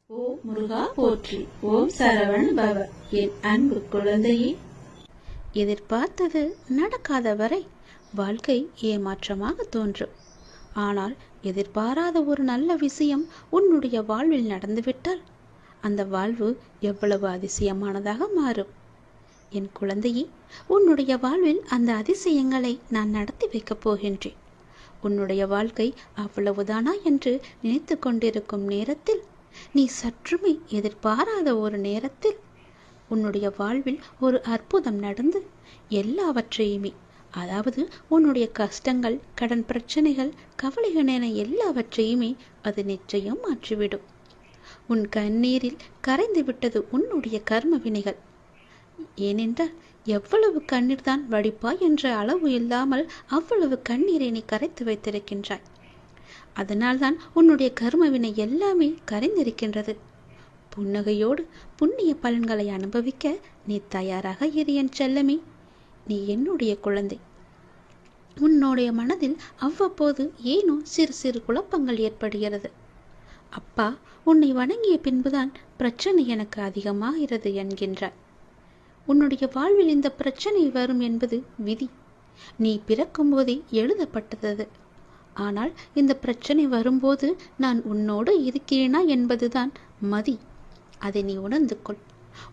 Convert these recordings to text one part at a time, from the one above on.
ஓம் முருகா போற்றி. ஓம் சரவண பவ. என் அன்பு குழந்தையே, எதிர்பார்த்தது நடக்காத வரை வாழ்க்கை ஏமாற்றமாக தோன்றும். ஆனால் எதிர்பாராத ஒரு நல்ல விஷயம் உன்னுடைய வாழ்வில் நடந்துவிட்டால் அந்த வாழ்வு எவ்வளவு அதிசயமானதாக மாறும். என் குழந்தையே, உன்னுடைய வாழ்வில் அந்த அதிசயங்களை நான் நடத்தி வைக்கப் போகின்றேன். உன்னுடைய வாழ்க்கை அவ்வளவுதானா என்று நினைத்து கொண்டிருக்கும் நேரத்தில், நீ சற்றுமே எதிர்பாராத ஒரு நேரத்தில் உன்னுடைய வாழ்வில் ஒரு அற்புதம் நடந்து எல்லாவற்றையுமே, அதாவது உன்னுடைய கஷ்டங்கள், கடன் பிரச்சனைகள், கவலைகள் என எல்லாவற்றையுமே அது நிச்சயம் மாற்றிவிடும். உன் கண்ணீரில் கரைந்து விட்டது உன்னுடைய கர்ம வினைகள். ஏனென்றால் எவ்வளவு கண்ணீர் தான் வடிப்பாய் என்ற அளவு இல்லாமல் அவ்வளவு கண்ணீரை நீ கரைத்து வைத்திருக்கின்றாய். அதனால்தான் உன்னுடைய கர்மவினை எல்லாமே கரைந்திருக்கின்றது. புன்னகையோடு புண்ணிய பலன்களை அனுபவிக்க நீ தயாராக இரு என் செல்லமே. நீ என்னுடைய குழந்தை. உன்னுடைய மனதில் அவ்வப்போது ஏனோ சிறு சிறு குழப்பங்கள் ஏற்படுகிறது. அப்பா, உன்னை வணங்கிய பின்புதான் பிரச்சனை எனக்கு அதிகமாகிறது என்கின்றாய். உன்னுடைய வாழ்வில் இந்த பிரச்சனை வரும் என்பது விதி. நீ பிறக்கும் போதே எழுதப்பட்டது. ஆனால் இந்த பிரச்சனை வரும்போது நான் உன்னோடு இருக்கிறேனா என்பதுதான் மதி. அதை நீ உணர்ந்து கொள்.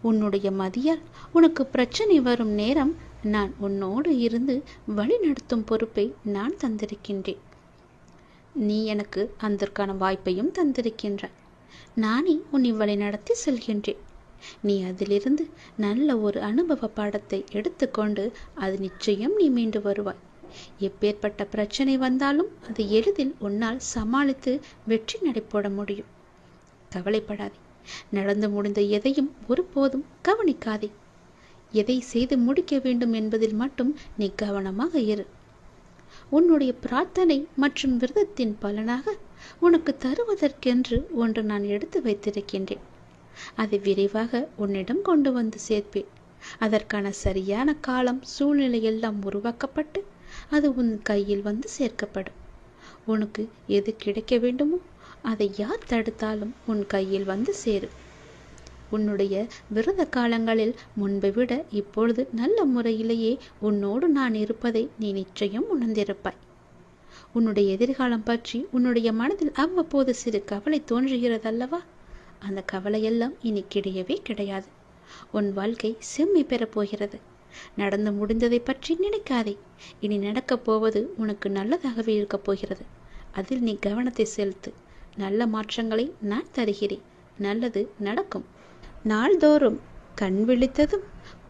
உன்னுடைய மதியால் உனக்கு பிரச்சனை வரும் நேரம் நான் உன்னோடு இருந்து வழி நடத்தும் பொறுப்பை நான் தந்திருக்கின்றேன். நீ எனக்கு அதற்கான வாய்ப்பையும் தந்திருக்கின்றாய். நானே உன்னை வழி நடத்தி செல்கின்றேன். நீ அதிலிருந்து நல்ல ஒரு அனுபவ பாடத்தை எடுத்துக்கொண்டு அது நிச்சயம் நீ மீண்டு வருவாய். எப்பேற்பட்ட பிரச்சனை வந்தாலும் அது எளிதில் உன்னால் சமாளித்து வெற்றி நடைபோட முடியும். கவலைப்படாதே. நடந்து முடிந்த எதையும் ஒருபோதும் கவனிக்காதே. எதை செய்து முடிக்க வேண்டும் என்பதில் மட்டும் நீ கவனமாக இரு. உன்னுடைய பிரார்த்தனை மற்றும் விரதத்தின் பலனாக உனக்கு தருவதற்கென்று ஒன்று நான் எடுத்து வைத்திருக்கின்றேன். அதை விரைவாக உன்னிடம் கொண்டு வந்து சேர்ப்பேன். அதற்கான சரியான காலம், சூழ்நிலை எல்லாம் உருவாக்கப்பட்டு அது உன் கையில் வந்து சேர்க்கப்படும். உனக்கு எது கிடைக்க வேண்டுமோ அதை யார் தடுத்தாலும் உன் கையில் வந்து சேரும். உன்னுடைய விரத காலங்களில் முன்பை விட இப்பொழுது நல்ல முறையிலேயே உன்னோடு நான் இருப்பதை நீ நிச்சயம் உணர்ந்திருப்பாய். உன்னுடைய எதிர்காலம் பற்றி உன்னுடைய மனதில் அவ்வப்போது சிறு கவலை தோன்றுகிறதல்லவா? அந்த கவலையெல்லாம் இனி கிடையவே கிடையாது. உன் வாழ்க்கை செம்மை பெறப்போகிறது. நடந்து முடிந்ததை பற்றி நினைக்காதே. இனி நடக்கப் போவது உனக்கு நல்லதாகவே இருக்கப் போகிறது. அதில் நீ கவனத்தை செலுத்து. நல்ல மாற்றங்களை நான் தருகிறேன். நல்லது நடக்கும். நாள்தோறும் கண் விழித்ததும்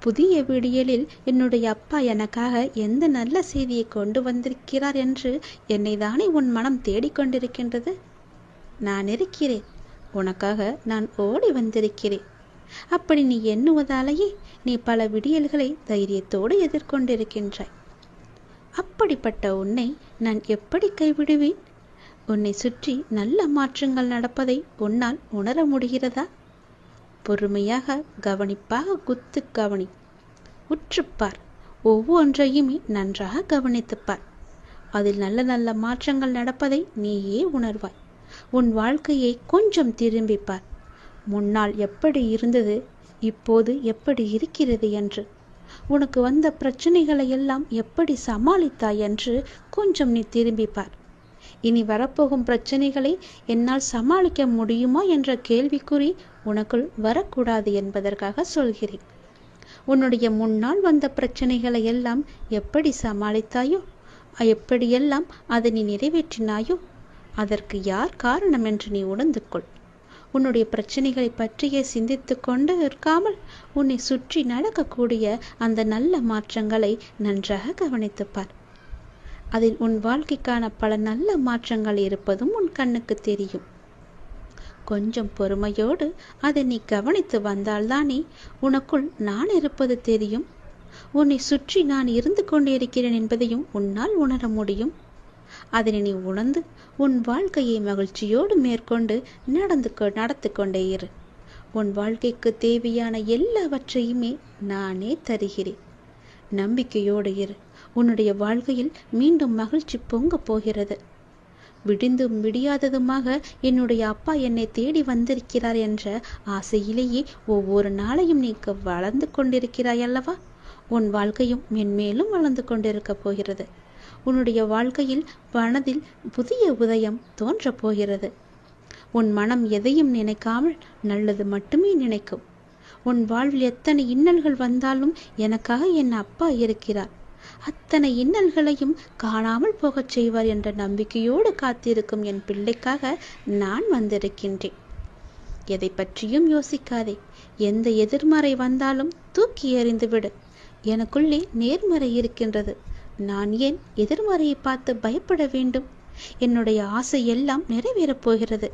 புதிய விடியலில் என்னுடைய அப்பா எனக்காக எந்த நல்ல செய்தியை கொண்டு வந்திருக்கிறார் என்று என்னை தானே உன் மனம் தேடிக்கொண்டிருக்கின்றது. நான் இருக்கிறேன். உனக்காக நான் ஓடி வந்திருக்கிறேன். அப்படி நீ எண்ணுவதாலேயே நீ பல விடியல்களை தைரியத்தோடு எதிர்கொண்டிருக்கின்றாய். அப்படிப்பட்ட உன்னை நான் எப்படி கைவிடுவேன்? உன்னை சுற்றி நல்ல மாற்றங்கள் நடப்பதை உன்னால் உணர முடிகிறதா? பொறுமையாக, கவனிப்பாக குத்து கவனி. உற்றுப்பார். ஒவ்வொன்றையுமே நன்றாக கவனித்துப்பார். அதில் நல்ல நல்ல மாற்றங்கள் நடப்பதை நீயே உணர்வாய். உன் வாழ்க்கையை கொஞ்சம் திரும்பிப்பார். முன்னால் எப்படி இருந்தது, இப்போது எப்படி இருக்கிறது என்று, உனக்கு வந்த பிரச்சனைகளை எல்லாம் எப்படி சமாளித்தாய் என்று கொஞ்சம் நீ திரும்பிப்பார். இனி வரப்போகும் பிரச்சனைகளை என்னால் சமாளிக்க முடியுமா என்ற கேள்விக்குறி உனக்குள் வரக்கூடாது என்பதற்காக சொல்கிறேன். உன்னுடைய முன்னால் வந்த பிரச்சனைகளை எல்லாம் எப்படி சமாளித்தாயோ, எப்படியெல்லாம் அதை நீ நிறைவேற்றினாயோ, அதற்கு யார் காரணம் என்று நீ உணர்ந்து கொள். உன்னுடைய பிரச்சனைகளை பற்றியே சிந்தித்து கொண்டு இருக்காமல் உன்னை சுற்றி நடக்கக்கூடிய அந்த நல்ல மாற்றங்களை நன்றாக கவனித்துப்பார். அதில் உன் வாழ்க்கைக்கான பல நல்ல மாற்றங்கள் இருப்பதும் உன் கண்ணுக்கு தெரியும். கொஞ்சம் பொறுமையோடு அதை நீ கவனித்து வந்தால்தானே உனக்குள் நான் இருப்பது தெரியும். உன்னை சுற்றி நான் இருந்து கொண்டிருக்கிறேன் என்பதையும் உன்னால் உணர முடியும். அதனை நீ உணர்ந்து உன் வாழ்க்கையை மகிழ்ச்சியோடு மேற்கொண்டு நடத்து கொண்டே இரு. உன் வாழ்க்கைக்கு தேவையான எல்லாவற்றையுமே நானே தருகிறேன். நம்பிக்கையோடு இரு. உன்னுடைய வாழ்க்கையில் மீண்டும் மகிழ்ச்சி பொங்க போகிறது. விடிந்தும் விடியாததுமாக என்னுடைய அப்பா என்னை தேடி வந்திருக்கிறார் என்ற ஆசையிலேயே ஒவ்வொரு நாளையும் நீ வளர்ந்து கொண்டிருக்கிறாய் அல்லவா? உன் வாழ்க்கையும் மென்மேலும் வளர்ந்து கொண்டிருக்க போகிறது. உன்னுடைய வாழ்க்கையில் மனதில் புதிய உதயம் தோன்றப் போகிறது. உன் மனம் எதையும் நினைக்காமல் நல்லது மட்டுமே நினைக்கும். உன் வாழ்வில் எத்தனை இன்னல்கள் வந்தாலும் எனக்காக என் அப்பா இருக்கிறார், அத்தனை இன்னல்களையும் காணாமல் போகச் செய்வார் என்ற நம்பிக்கையோடு காத்திருக்கும் என் பிள்ளைக்காக நான் வந்திருக்கின்றேன். எதை பற்றியும் யோசிக்காதே. எந்த எதிர்மறை வந்தாலும் தூக்கி எறிந்துவிடு. எனக்குள்ளே நேர்மறை இருக்கின்றது. நான் ஏன் எதிர்மறையை பார்த்து பயப்பட வேண்டும்? என்னுடைய ஆசை எல்லாம் நிறைவேறப் போகிறது.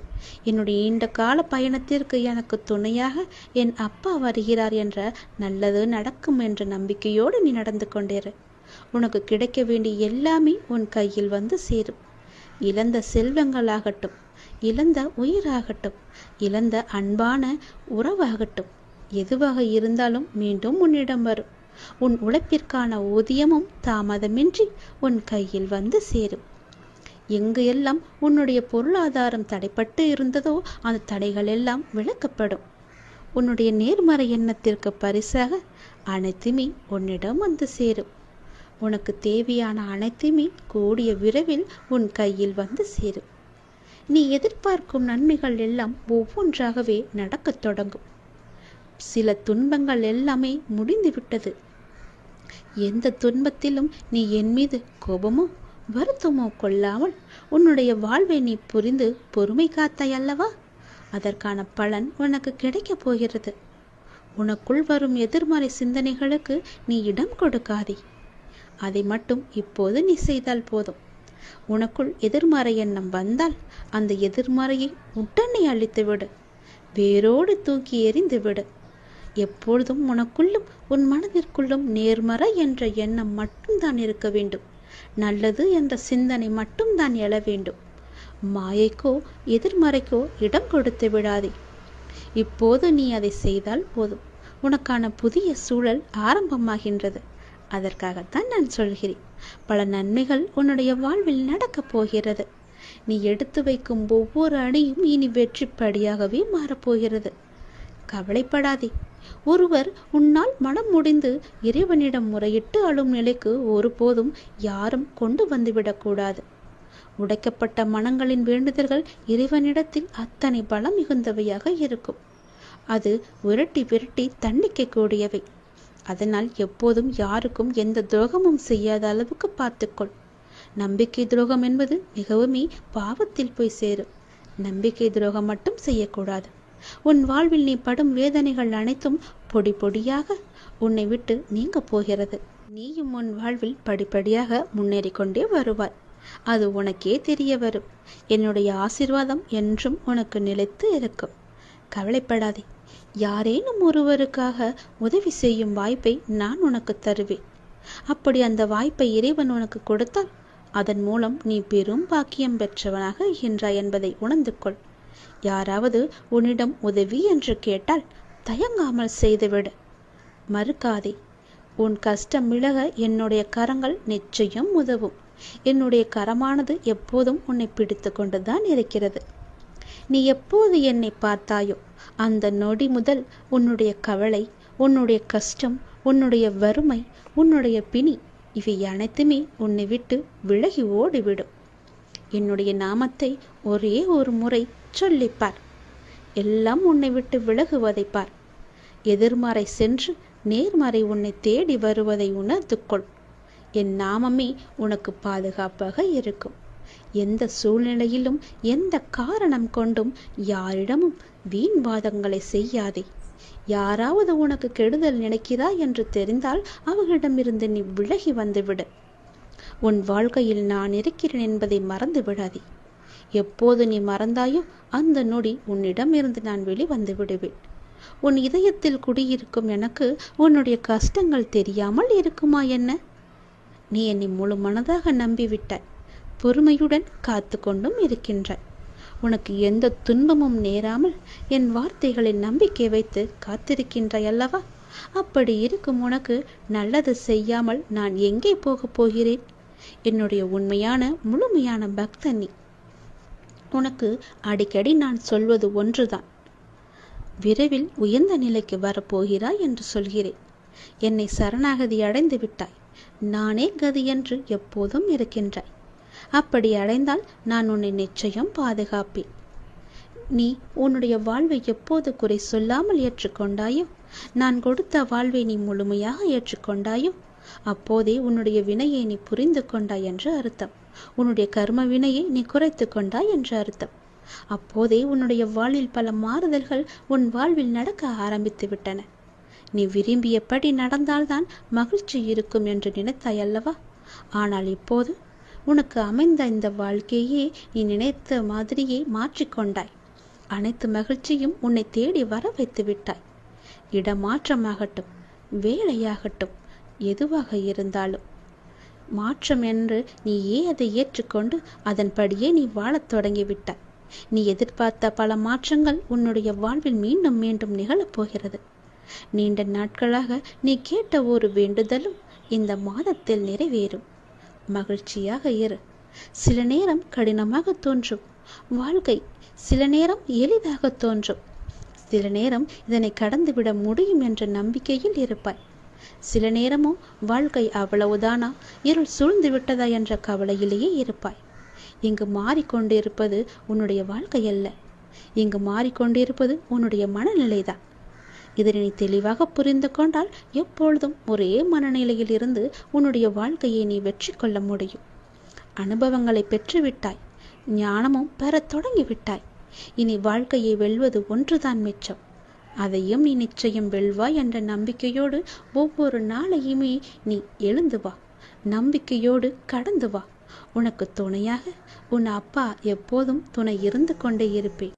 என்னுடைய நீண்ட கால பயணத்திற்கு எனக்கு துணையாக என் அப்பா வருகிறார் என்ற நல்லது நடக்கும் என்ற நம்பிக்கையோடு நீ நடந்து கொண்டேரு. உனக்கு கிடைக்க வேண்டிய எல்லாமே உன் கையில் வந்து சேரும். இழந்த செல்வங்களாகட்டும், இழந்த உயிராகட்டும், இழந்த அன்பான உறவாகட்டும், எதுவாக இருந்தாலும் மீண்டும் உன்னிடம் வரும். உன் உழைப்பிற்கான ஊதியமும் தாமதமின்றி உன் கையில் வந்து சேரும். எங்கு எல்லாம் உன்னுடைய பொருளாதாரம் தடைப்பட்டு இருந்ததோ அந்த தடைகள் எல்லாம் விலக்கப்படும். உன்னுடைய நேர்மறை எண்ணத்திற்கு பரிசாக அனைத்துமே உன்னிடம் வந்து சேரும். உனக்கு தேவையான அனைத்துமே கூடிய விரைவில் உன் கையில் வந்து சேரும். நீ எதிர்பார்க்கும் நன்மைகள் எல்லாம் ஒவ்வொன்றாகவே நடக்கத் தொடங்கும். சில துன்பங்கள் எல்லாமே முடிந்துவிட்டது. எந்த துன்பத்திலும் நீ என் மீது கோபமோ வருத்தமோ கொள்ளாமல் உன்னுடைய வாழ்வை நீ புரிந்து பொறுமை காத்தாய் அல்லவா? அதற்கான பலன் உனக்கு கிடைக்கப் போகிறது. உனக்குள் வரும் எதிர்மறை சிந்தனைகளுக்கு நீ இடம் கொடுக்காதே. அதை மட்டும் இப்போது நீ செய்தால் போதும். உனக்குள் எதிர்மறை எண்ணம் வந்தால் அந்த எதிர்மறையை உடனே அழித்துவிடு, வேரோடு தூக்கி எறிந்து விடு. எப்பொழுதும் உனக்குள்ளும் உன் மனதிற்குள்ளும் நேர்மறை என்ற எண்ணம் மட்டும்தான் இருக்க வேண்டும். நல்லது என்ற சிந்தனை மட்டும்தான் எழ வேண்டும். மாயைக்கோ எதிர்மறைக்கோ இடம் கொடுத்து விடாதே. இப்போது நீ அதை செய்தால் போதும். உனக்கான புதிய சூழல் ஆரம்பமாகின்றது. அதற்காகத்தான் நான் சொல்கிறேன். பல நன்மைகள் உன்னுடைய வாழ்வில் நடக்கப் போகிறது. நீ எடுத்து வைக்கும் ஒவ்வொரு அடியும் இனி வெற்றிப்படியாகவே மாறப்போகிறது. கவலைப்படாதே. ஒருவர் உன்னால் மனம் முடிந்து இறைவனிடம் முறையிட்டு அழும் நிலைக்கு ஒருபோதும் யாரும் கொண்டு வந்துவிடக்கூடாது. உடைக்கப்பட்ட மனங்களின் வேண்டுதல்கள் இறைவனிடத்தில் அத்தனை பலம் மிகுந்தவையாக இருக்கும். அது விரட்டி விரட்டி தண்டிக்கக்கூடியவை. அதனால் எப்போதும் யாருக்கும் எந்த துரோகமும் செய்யாத அளவுக்கு பார்த்துக்கொள். நம்பிக்கை துரோகம் என்பது மிகவுமே பாவத்தில் போய் சேரும். நம்பிக்கை துரோகம் மட்டும் செய்யக்கூடாது. உன் வாழ்வில் நீ படும் வேதனைகள் அனைத்தும் பொடி பொடியாக உன்னை விட்டு நீங்க போகிறது. நீயும் உன் வாழ்வில் படிப்படியாக முன்னேறி கொண்டே வருவாய். அது உனக்கே தெரிய வரும். என்னுடைய ஆசீர்வாதம் என்றும் உனக்கு நிலைத்து இருக்கும். கவலைப்படாதே. யாரேனும் ஒருவருக்காக உதவி செய்யும் வாய்ப்பை நான் உனக்கு தருவேன். அப்படி அந்த வாய்ப்பை இறைவன் உனக்கு கொடுத்தால் அதன் மூலம் நீ பெரும் பாக்கியம் பெற்றவனாக இருக்கின்றாய் என்பதை உணர்ந்து கொள். யாராவது உன்னிடம் உதவி என்று கேட்டால் தயங்காமல் செய்துவிடு. மறுக்காதே. உன் கஷ்டம் விலக என்னுடைய கரங்கள் நிச்சயம் உதவும். என்னுடைய கரமானது எப்போதும் உன்னை பிடித்து கொண்டுதான் இருக்கிறது. நீ எப்போது என்னை பார்த்தாயோ அந்த நொடி முதல் உன்னுடைய கவலை, உன்னுடைய கஷ்டம், உன்னுடைய வறுமை, உன்னுடைய பிணி இவை அனைத்துமே உன்னை விட்டு விலகி ஓடிவிடும். என்னுடைய நாமத்தை ஒரே ஒரு முறை சொல்லிப்பார். எல்லாம் உன்னை விட்டு விலகுவதை பார். எதிர்மறை சென்று நேர்மறை உன்னை தேடி வருவதை உணர்ந்து கொள். என் நாமமே உனக்கு பாதுகாப்பாக இருக்கும். எந்த சூழ்நிலையிலும் எந்த காரணம் கொண்டும் யாரிடமும் வீண் வாதங்களை செய்யாதே. யாராவது உனக்கு கெடுதல் நினைக்கிறா என்று தெரிந்தால் அவர்களிடமிருந்து நீ விலகி வந்துவிடு. உன் வாழ்க்கையில் நான் இருக்கிறேன் என்பதை மறந்து விடாதே. எப்போது நீ மறந்தாயோ அந்த நொடி உன்னிடமிருந்து நான் வெளிவந்து விடுவேன். உன் இதயத்தில் குடியிருக்கும் எனக்கு உன்னுடைய கஷ்டங்கள் தெரியாமல் இருக்குமா என்ன? நீ என்னை முழு மனதாக நம்பிவிட்டாய். பொறுமையுடன் காத்து கொண்டும் இருக்கின்றாய். உனக்கு எந்த துன்பமும் நேராமல் என் வார்த்தைகளில் நம்பிக்கை வைத்து காத்திருக்கின்றாய் அல்லவா? அப்படி இருக்கும் உனக்கு நல்லது செய்யாமல் நான் எங்கே போகப் போகிறேன்? என்னுடைய உண்மையான முழுமையான பக்தன் நீ. உனக்கு அடிக்கடி நான் சொல்வது ஒன்றுதான். விரைவில் உயர்ந்த நிலைக்கு வரப்போகிறாய் என்று சொல்கிறேன். என்னை சரணாகதி அடைந்து விட்டாய். நானே கதி என்று எப்போதும் இருக்கின்றாய். அப்படி அடைந்தால் நான் உன்னை நிச்சயம் பாதுகாப்பேன். நீ உன்னுடைய வாழ்வை எப்போது குறை சொல்லாமல் ஏற்றுக்கொண்டாயோ, நான் கொடுத்த வாழ்வை நீ முழுமையாக ஏற்றுக்கொண்டாயோ, அப்போதே உன்னுடைய வினையை நீ புரிந்து கொண்டாய் என்று அர்த்தம். உன்னுடைய கர்ம வினையை நீ குறைத்து கொண்டாய் என்று அர்த்தம். அப்போதே உன்னுடைய வாழ்வில் பல மாறுதல்கள் உன் வாழ்வில் நடக்க ஆரம்பித்து விட்டன. நீ விரும்பியபடி நடந்தால்தான் மகிழ்ச்சி இருக்கும் என்று நினைத்தாய் அல்லவா? ஆனால் இப்போது உனக்கு அமைந்த இந்த வாழ்க்கையே நீ நினைத்த மாதிரியே மாற்றிக்கொண்டாய். அனைத்து மகிழ்ச்சியும் உன்னை தேடி வர வைத்து விட்டாய். இடமாற்றமாகட்டும், வேலையாகட்டும், எதுவாக இருந்தாலும் மாற்றம் என்று நீயே அதை ஏற்றுக்கொண்டு அதன்படியே நீ வாழத் தொடங்கிவிட்டாய். நீ எதிர்பார்த்த பல மாற்றங்கள் உன்னுடைய வாழ்வில் மீண்டும் மீண்டும் நிகழப்போகிறது. நீண்ட நாட்களாக நீ கேட்ட ஒரு வேண்டுதலும் இந்த மாதத்தில் நிறைவேறும். மகிழ்ச்சியாக இரு. சில நேரம் கடினமாக தோன்றும் வாழ்க்கை, சில நேரம் எளிதாக தோன்றும். சில நேரம் இதனை கடந்துவிட முடியும் என்ற நம்பிக்கையில் இருப்பாய். சில நேரமோ வாழ்க்கை அவ்வளவுதானா, இருள் சூழ்ந்து விட்டதா என்ற கவலையிலேயே இருப்பாய். இங்கு மாறிக்கொண்டிருப்பது உன்னுடைய வாழ்க்கை அல்ல. இங்கு மாறிக்கொண்டிருப்பது உன்னுடைய மனநிலைதான். இதனை நீ தெளிவாக புரிந்து கொண்டால் எப்பொழுதும் ஒரே மனநிலையில் இருந்து உன்னுடைய வாழ்க்கையை நீ வெற்றி கொள்ள முடியும். அனுபவங்களை பெற்றுவிட்டாய். ஞானமும் பெறத் தொடங்கிவிட்டாய். இனி வாழ்க்கையை வெல்வது ஒன்றுதான் மிச்சம். அதையும் நீ நிச்சயம் வெல்வாய் என்ற நம்பிக்கையோடு ஒவ்வொரு நாளையுமே நீ எழுந்து வா. நம்பிக்கையோடு கடந்து வா. உனக்கு துணையாக உன் அப்பா எப்போதும் துணை இருந்து கொண்டே இருப்பேன்.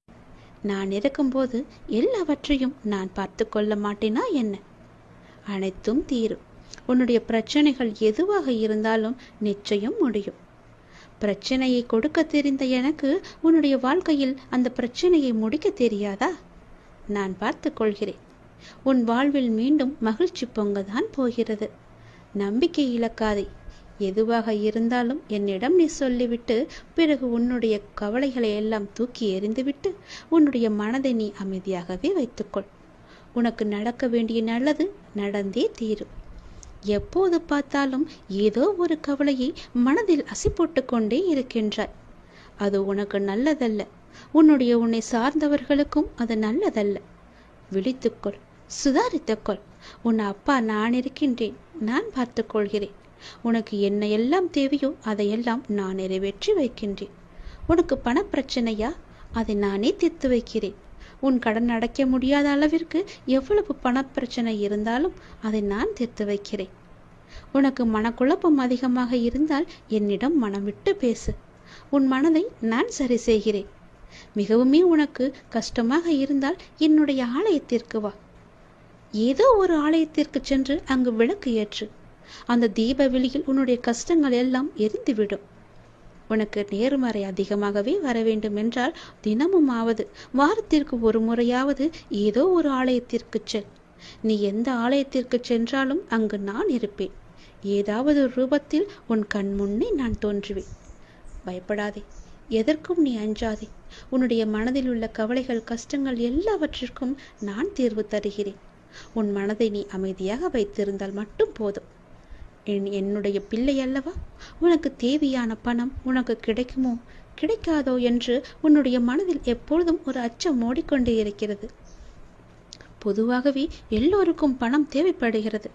நான் இருக்கும்போது எல்லாவற்றையும் நான் பார்த்து கொள்ள மாட்டேனா என்ன? அனைத்தும் தீரும். உன்னுடைய பிரச்சனைகள் எதுவாக இருந்தாலும் நிச்சயம் முடியும். பிரச்சனையை கொடுக்க தெரிந்த எனக்கு உன்னுடைய வாழ்க்கையில் அந்த பிரச்சனையை முடிக்க தெரியாதா? நான் பார்த்து கொள்கிறேன். உன் வாழ்வில் மீண்டும் மகிழ்ச்சி பொங்கதான் போகிறது. நம்பிக்கை இழக்காதே. எதுவாக இருந்தாலும் என்னிடம் நீ சொல்லிவிட்டு பிறகு உன்னுடைய கவலைகளை எல்லாம் தூக்கி எறிந்துவிட்டு உன்னுடைய மனதை நீ அமைதியாகவே வைத்துக்கொள். உனக்கு நடக்க வேண்டிய நல்லது நடந்தே தீரும். எப்போது பார்த்தாலும் ஏதோ ஒரு கவலையை மனதில் அசை போட்டு கொண்டே இருக்கின்றாய். அது உனக்கு நல்லதல்ல. உன்னை சார்ந்தவர்களுக்கும் அது நல்லதல்ல. விழித்துக்கொள், சுதாரித்துக்கொள். உன் அப்பா நான் இருக்கின்றேன். நான் பார்த்து கொள்கிறேன். உனக்கு என்ன எல்லாம் தேவையோ அதையெல்லாம் நான் நிறைவேற்றி வைக்கின்றேன். உனக்கு பணப்பிரச்சனையா? அதை நானே தீர்த்து வைக்கிறேன். உன் கடன் அடைக்க முடியாத அளவிற்கு எவ்வளவு பணப்பிரச்சனை இருந்தாலும் அதை நான் தீர்த்து வைக்கிறேன். உனக்கு மனக்குழப்பம் அதிகமாக இருந்தால் என்னிடம் மனம் விட்டு பேசு. உன் மனதை நான் சரி செய்கிறேன். மிகவுமே உனக்கு கஷ்டமாக இருந்தால் என்னுடைய ஆலயத்திற்கு வா. ஏதோ ஒரு ஆலயத்திற்கு சென்று அங்கு விளக்கு ஏற்று. அந்த தீப வெளியில் உன்னுடைய கஷ்டங்கள் எல்லாம் எரிந்துவிடும். உனக்கு நேர்மறை அதிகமாகவே வர வேண்டும் என்றால் தினமும் ஆவது வாரத்திற்கு ஒரு முறையாவது ஏதோ ஒரு ஆலயத்திற்கு செல். நீ எந்த ஆலயத்திற்கு சென்றாலும் அங்கு நான் இருப்பேன். ஏதாவது ரூபத்தில் உன் கண் முன்னே நான் தோன்றுவேன். பயப்படாதே. எதற்கும் நீ அஞ்சாதே. உன்னுடைய மனதில் உள்ள கவலைகள், கஷ்டங்கள் எல்லாவற்றிற்கும் நான் தீர்வு தருகிறேன். உன் மனதை நீ அமைதியாக வைத்திருந்தால் மட்டும் போதும். என்னுடைய பிள்ளை அல்லவா? உனக்கு தேவையான பணம் உனக்கு கிடைக்குமோ கிடைக்காதோ என்று உன்னுடைய மனதில் எப்பொழுதும் ஒரு அச்சம் ஓடிக்கொண்டே இருக்கிறது. பொதுவாகவே எல்லோருக்கும் பணம் தேவைப்படுகிறது.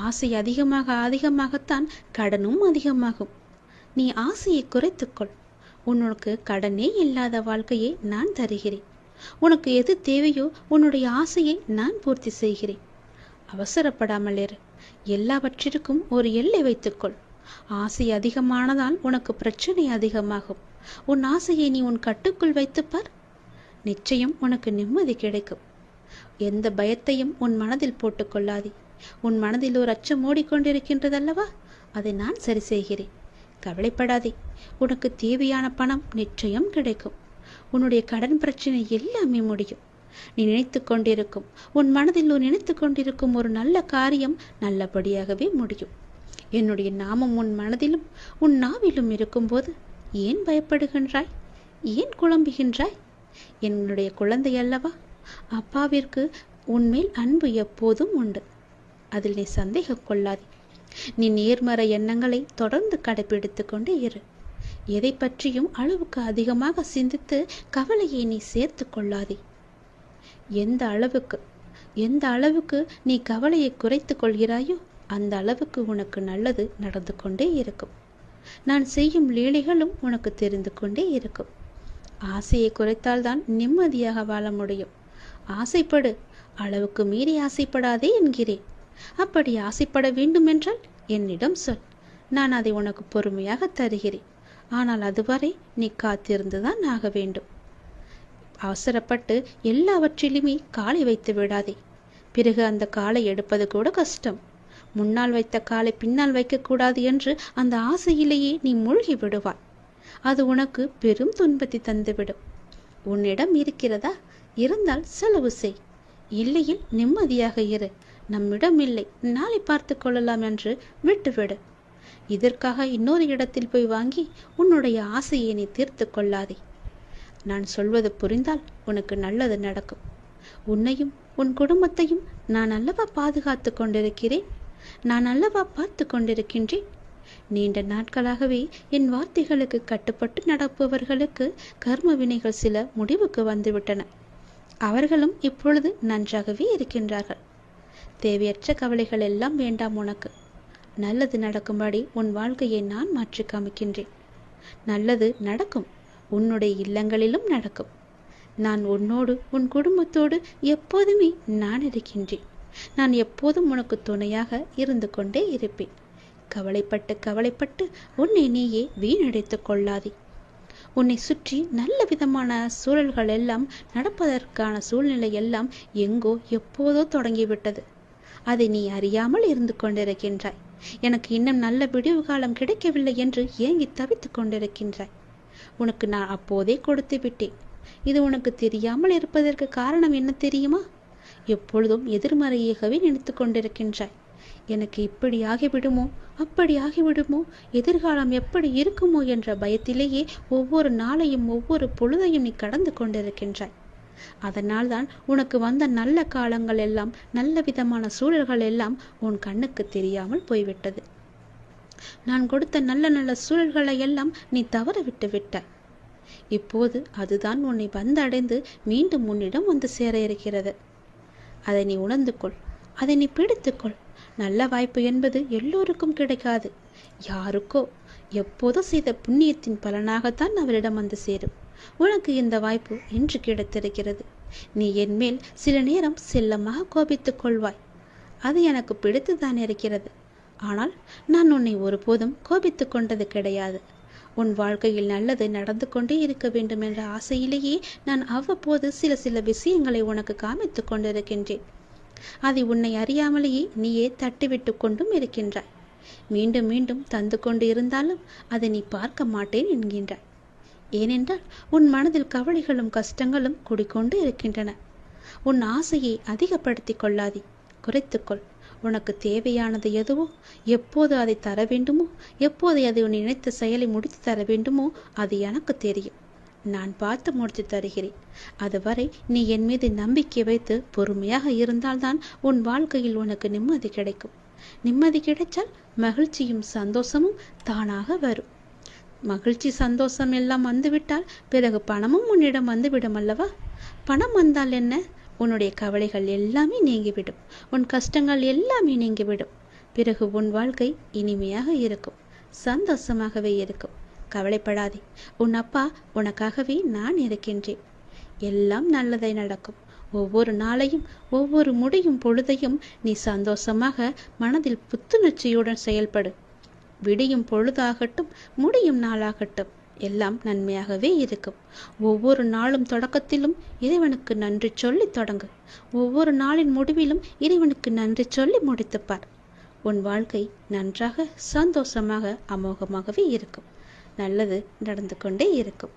ஆசை அதிகமாகத்தான் கடனும் அதிகமாகும். நீ ஆசையை குறைத்துக்கொள். உனக்கு கடனே இல்லாத வாழ்க்கையை நான் தருகிறேன். உனக்கு எது தேவையோ உன்னுடைய ஆசையை நான் பூர்த்தி செய்கிறேன். அவசரப்படாமல் இரு. எல்லாவற்றிற்கும் ஒரு எல்லை வைத்துக்கொள். ஆசை அதிகமானதால் உனக்கு பிரச்சனை அதிகமாகும். உன் ஆசையை நீ உன் கட்டுக்குள் வைத்துப்பார். நிச்சயம் உனக்கு நிம்மதி கிடைக்கும். எந்த பயத்தையும் உன் மனதில் போட்டுக்கொள்ளாதே. உன் மனதில் ஒரு அச்சம் ஓடிக்கொண்டிருக்கின்றதல்லவா, அதை நான் சரி செய்கிறேன். கவலைப்படாதே. உனக்கு தேவையான பணம் நிச்சயம் கிடைக்கும். உன்னுடைய கடன் பிரச்சனை எல்லாமே முடியும். நீ நினைத்து கொண்டிருக்கும் உன் மனதில் நினைத்து கொண்டிருக்கும் ஒரு நல்ல காரியம் நல்லபடியாகவே முடியும். என்னுடைய நாமம் உன் மனதிலும் உன் நாவிலும் இருக்கும்போது ஏன் பயப்படுகின்றாய்? ஏன் குழம்புகின்றாய்? என்னுடைய குழந்தை அல்லவா? அப்பாவிற்கு உன்மேல் அன்பு எப்போதும் உண்டு. அதில் நீ சந்தேகம் கொள்ளாதே. நீ நேர்மறை எண்ணங்களை தொடர்ந்து கடைபிடித்து கொண்டே இரு. எதை பற்றியும் அளவுக்கு அதிகமாக சிந்தித்து கவலையை நீ சேர்த்து கொள்ளாதே. எந்த அளவுக்கு நீ கவலையை குறைத்து கொள்கிறாயோ அந்த அளவுக்கு உனக்கு நல்லது நடந்து கொண்டே இருக்கும். நான் செய்யும் லீலைகளும் உனக்கு தெரிந்து கொண்டே இருக்கும். ஆசையை குறைத்தால்தான் நிம்மதியாக வாழ முடியும். ஆசைப்படு, அளவுக்கு மீறி ஆசைப்படாதே என்கிறேன். அப்படி ஆசைப்பட வேண்டுமென்றால் என்னிடம் சொல். நான் அதை உனக்கு பொறுமையாக தருகிறேன். ஆனால் அதுவரை நீ காத்திருந்துதான் ஆக வேண்டும். அவசரப்பட்டு எல்லாவற்றிலுமே காலை வைத்து விடாதே. பிறகு அந்த காலை எடுப்பது கூட கஷ்டம். முன்னால் வைத்த காலை பின்னால் வைக்கக்கூடாது என்று அந்த ஆசையிலேயே நீ மூழ்கி விடுவாய். அது உனக்கு பெரும் துன்பத்தை தந்துவிடும். உன்னிடம் இருக்கிறதா? இருந்தால் செலவு செய். இல்லையில் நிம்மதியாக இரு. நம்மிடம் இல்லை, நாளை பார்த்து கொள்ளலாம் என்று விட்டுவிடு. இதற்காக இன்னொரு இடத்தில் போய் வாங்கி உன்னுடைய ஆசையை நீ தீர்த்து கொள்ளாதே. நான் சொல்வது புரிந்தால் உனக்கு நல்லது நடக்கும். உன்னையும் உன் குடும்பத்தையும் நான் அல்லவா பாதுகாத்து கொண்டிருக்கிறேன். நான் அல்லவா பார்த்து கொண்டிருக்கின்றேன். நீண்ட நாட்களாகவே என் வார்த்தைகளுக்கு கட்டுப்பட்டு நடப்பவர்களுக்கு கர்ம வினைகள் சில முடிவுக்கு வந்துவிட்டன. அவர்களும் இப்பொழுது நன்றாகவே இருக்கின்றார்கள். தேவையற்ற கவலைகள் எல்லாம் வேண்டாம் உனக்கு. நல்லது நடக்கும்படி உன் வாழ்க்கையை நான் மாற்றி காமிக்கின்றேன். நல்லது நடக்கும். உன்னுடைய இல்லங்களிலும் நடக்கும். நான் உன்னோடு உன் குடும்பத்தோடு எப்போதுமே நான் இருக்கின்றேன். நான் எப்போதும் உனக்கு துணையாக இருந்து கொண்டே இருப்பேன். கவலைப்பட்டு உன்னை நீயே வீணடித்து கொள்ளாதே. உன்னை சுற்றி நல்ல விதமான சூழல்கள் எல்லாம் நடப்பதற்கான சூழ்நிலை எல்லாம் எங்கோ எப்போதோ தொடங்கிவிட்டது. அதை நீ அறியாமல் இருந்து கொண்டிருக்கின்றாய். எனக்கு இன்னும் நல்ல விடிவு காலம் கிடைக்கவில்லை என்று ஏங்கி தவித்துக் கொண்டிருக்கின்றாய். உனக்கு நான் அப்போதே கொடுத்து விட்டேன். இது உனக்கு தெரியாமல் இருப்பதற்கு காரணம் என்ன தெரியுமா? எப்பொழுதும் எதிர்மறையாகவே நினைத்து கொண்டிருக்கின்றாய். எனக்கு இப்படி ஆகிவிடுமோ, அப்படி ஆகிவிடுமோ, எதிர்காலம் எப்படி இருக்குமோ என்ற பயத்திலேயே ஒவ்வொரு நாளையும் ஒவ்வொரு பொழுதையும் நீ கடந்து கொண்டிருக்கின்றாய். அதனால் தான் உனக்கு வந்த நல்ல காலங்கள் எல்லாம், நல்ல விதமான சூழல்கள் எல்லாம் உன் கண்ணுக்கு தெரியாமல் போய்விட்டது. நான் கொடுத்த நல்ல நல்ல சூழல்களை எல்லாம் நீ தவற விட்டு விட்டாய். இப்போது அதுதான் உன்னை வந்தடைந்து மீண்டும் உன்னிடம் வந்து சேர இருக்கிறது. அதை நீ உணர்ந்து கொள். அதை நீ பிடித்துக்கொள். நல்ல வாய்ப்பு என்பது எல்லோருக்கும் கிடைக்காது. யாருக்கோ எப்போதோ செய்த புண்ணியத்தின் பலனாகத்தான் அவரிடம் வந்து சேரும். உனக்கு இந்த வாய்ப்பு இன்று கிடைத்திருக்கிறது. நீ என் மேல் சில நேரம் செல்லமாக கோபித்துக் கொள்வாய். அது எனக்கு பிடித்துதான் இருக்கிறது. ஆனால் நான் உன்னை ஒருபோதும் கோபித்து கொண்டது கிடையாது. உன் வாழ்க்கையில் நல்லது நடந்து கொண்டே இருக்க வேண்டும் என்ற ஆசையிலேயே நான் அவ்வப்போது சில விஷயங்களை உனக்கு காமித்து கொண்டிருக்கின்றேன். அதை உன்னை அறியாமலேயே நீயே தட்டிவிட்டு கொண்டும் இருக்கின்றாய். மீண்டும் மீண்டும் தந்து கொண்டு இருந்தாலும் அதை நீ பார்க்க மாட்டேன் என்கின்றாய். ஏனென்றால் உன் மனதில் கவலைகளும் கஷ்டங்களும் குடிக்கொண்டு இருக்கின்றன. உன் ஆசையை அதிகப்படுத்திக் கொள்ளாதே, குறைத்துக்கொள். உனக்கு தேவையானது எதுவோ, எப்போது அதை தர வேண்டுமோ, எப்போது அதை உன் நினைத்த செயலை முடித்து தர வேண்டுமோ அது எனக்கு தெரியும். நான் பார்த்து முடித்து தருகிறேன். அதுவரை நீ என் மீது நம்பிக்கை வைத்து பொறுமையாக இருந்தால்தான் உன் வாழ்க்கையில் உனக்கு நிம்மதி கிடைக்கும். நிம்மதி கிடைத்தால் மகிழ்ச்சியும் சந்தோஷமும் தானாக வரும். மகிழ்ச்சி சந்தோஷம் எல்லாம் வந்துவிட்டால் பிறகு பணமும் உன்னிடம் வந்துவிடும் அல்லவா? பணம் வந்தால் என்ன? உன்னுடைய கவலைகள் எல்லாமே நீங்கிவிடும். உன் கஷ்டங்கள் எல்லாமே நீங்கிவிடும். பிறகு உன் வாழ்க்கை இனிமையாக இருக்கும், சந்தோஷமாகவே இருக்கும். கவலைப்படாதே. உன் அப்பா உனக்காகவே நான் இருக்கின்றேன். எல்லாம் நல்லதை நடக்கும். ஒவ்வொரு நாளையும் ஒவ்வொரு முடியும் பொழுதையும் நீ சந்தோஷமாக மனதில் புத்துணர்ச்சியுடன் செயல்படு. விடியும் பொழுதாகட்டும், முடியும் நாளாகட்டும், எல்லாம் நன்மையாகவே இருக்கும். ஒவ்வொரு நாளும் தொடக்கத்திலும் இறைவனுக்கு நன்றி சொல்லி தொடங்கு. ஒவ்வொரு நாளின் முடிவிலும் இறைவனுக்கு நன்றி சொல்லி முடித்துப்பார். உன் வாழ்க்கை நன்றாக சந்தோஷமாக அமோகமாகவே இருக்கும். நல்லது நடந்து கொண்டே இருக்கும்.